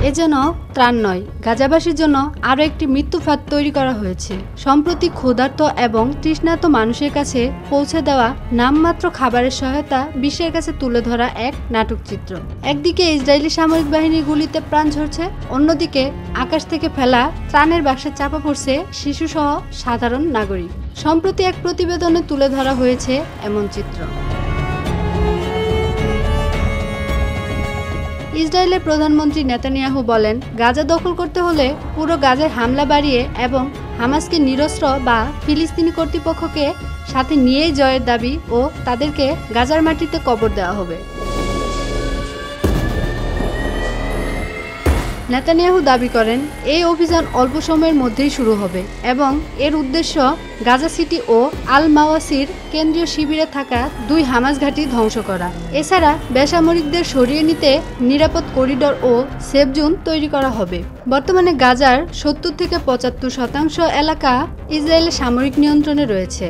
এ যেন ত্রাণ নয়, গাজাবাসীর জন্য আরও একটি মৃত্যুফাঁদ তৈরি করা হয়েছে। সম্প্রতি ক্ষুধার্ত এবং তৃষ্ণার্ত মানুষের কাছে পৌঁছে দেওয়া নামমাত্র খাবারের সহায়তা বিশ্বের কাছে তুলে ধরা এক নাটকচিত্র। একদিকে ইসরায়েলি সামরিক বাহিনীর গুলিতে প্রাণ ঝরছে, অন্যদিকে আকাশ থেকে ফেলা ত্রাণের বাক্সে চাপা পড়ছে শিশুসহ সাধারণ নাগরিক। সম্প্রতি এক প্রতিবেদনে তুলে ধরা হয়েছে এমন চিত্র। ইসরায়েলের প্রধানমন্ত্রী নেতানিয়াহু বলেন, গাজা দখল করতে হলে পুরো গাজায় হামলা বাড়িয়ে এবং হামাসকে নিরস্ত্র বা ফিলিস্তিনি কর্তৃপক্ষকে সাথে নিয়েই জয়ের দাবি ও তাদেরকে গাজার মাটিতে কবর দেওয়া হবে। নেতানিয়াহু দাবি করেন, এই অভিযান অল্প সময়ের মধ্যেই শুরু হবে এবং এর উদ্দেশ্য গাজা সিটি ও আল মাওয়াসির কেন্দ্রীয় শিবিরে থাকা 2 হামাস ঘাঁটি ধ্বংস করা। এছাড়া বেসামরিকদের সরিয়ে নিতে নিরাপদ করিডোর ও সেফ জোন তৈরি করা হবে। বর্তমানে গাজার 70 থেকে 75% এলাকা ইসরায়েলের সামরিক নিয়ন্ত্রণে রয়েছে।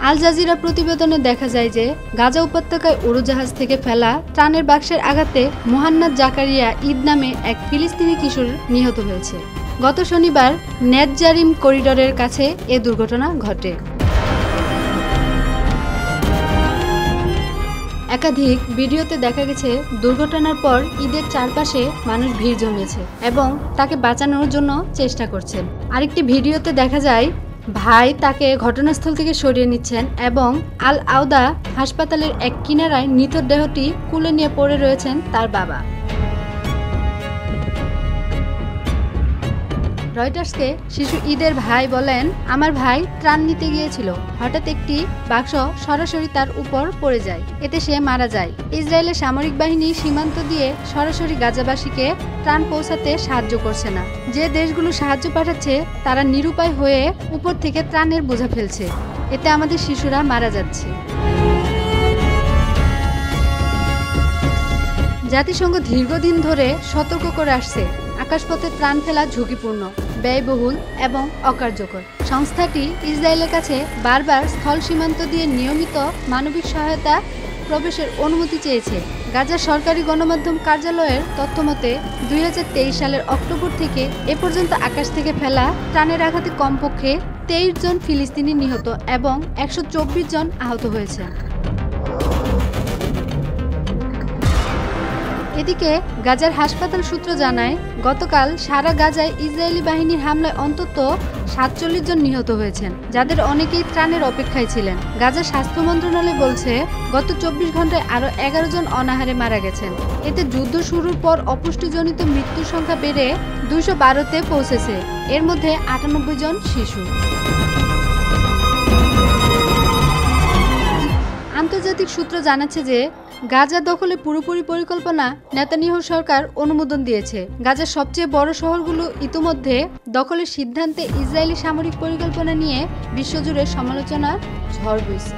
আল জাজিরা প্রতিবেদনে দেখা যায় যে গাজা উপত্যকায় উড়োজাহাজ থেকে ফেলা ত্রাণের বাক্সের আঘাতে মুহান্নাদ জাকারিয়া ঈদ নামে এক ফিলিস্তিনি কিশোর নিহত হয়েছে। গত শনিবার নেতজারিম করিডোরের কাছে এ দুর্ঘটনা ঘটে। একাধিক ভিডিওতে দেখা গেছে দুর্ঘটনার পর ঈদের চারপাশে মানুষ ভিড় জমিয়েছে এবং তাকে বাঁচানোর জন্য চেষ্টা করছেন। আরেকটি ভিডিওতে দেখা যায় ভাই তাকে ঘটনাস্থল থেকে সরিয়ে নিচ্ছেন এবং আল আউদা হাসপাতালের এক কিনারায় নিথর দেহটি কুলে নিয়ে পড়ে রয়েছেন তার বাবা। রয়টার্সকে শিশু ঈদের ভাই বলেন, আমার ভাই ত্রাণ নিতে গিয়েছিল, হঠাৎ একটি বাক্স সরাসরি তার উপর পড়ে যায়, এতে সে মারা যায়। ইসরায়েলের সামরিক বাহিনী সীমান্ত দিয়ে সরাসরি গাজাবাসীকে ত্রাণ পৌঁছাতে সাহায্য করছে না। যে দেশগুলো সাহায্য পাঠাচ্ছে তারা নিরুপায় হয়ে উপর থেকে ত্রাণের বোঝা ফেলছে, এতে আমাদের শিশুরা মারা যাচ্ছে। জাতিসংঘ দীর্ঘদিন ধরে সতর্ক করে আসছে, আকাশপথে ত্রাণ ফেলা ঝুঁকিপূর্ণ, ব্যয়বহুল এবং অকার্যকর। সংস্থাটি ইসরায়েলের কাছে বারবার স্থল সীমান্ত দিয়ে নিয়মিত মানবিক সহায়তা প্রবেশের অনুমতি চেয়েছে। গাজার সরকারি গণমাধ্যম কার্যালয়ের তথ্যমতে 2023 সালের অক্টোবর থেকে এ পর্যন্ত আকাশ থেকে ফেলা ত্রাণের আঘাতে কমপক্ষে 23 জন ফিলিস্তিনি নিহত এবং 124 জন আহত হয়েছে। এদিকে গাজার হাসপাতাল সূত্র জানায়, গতকাল সারা গাজায় ইসরায়েলি বাহিনীর হামলায় অন্তত 47 জন নিহত হয়েছেন, যাদের অনেকেই ত্রাণের অপেক্ষায় ছিলেন। গাজার স্বাস্থ্য মন্ত্রণালয় বলছে, গত 24 ঘন্টায় আরও 11 জন অনাহারে মারা গেছেন। এতে যুদ্ধ শুরুর পর অপুষ্টিজনিত মৃত্যুর সংখ্যা বেড়ে 212-তে পৌঁছেছে, এর মধ্যে 98 জন শিশু। আন্তর্জাতিক সূত্র জানাচ্ছে যে গাজা দখলে পুরোপুরি পরিকল্পনা নেতানিয়াহু সরকার অনুমোদন দিয়েছে। গাজার সবচেয়ে বড় শহরগুলো ইতিমধ্যে দখলের সিদ্ধান্তে ইসরায়েলি সামরিক পরিকল্পনা নিয়ে বিশ্বজুড়ে সমালোচনার ঝড় বইছে।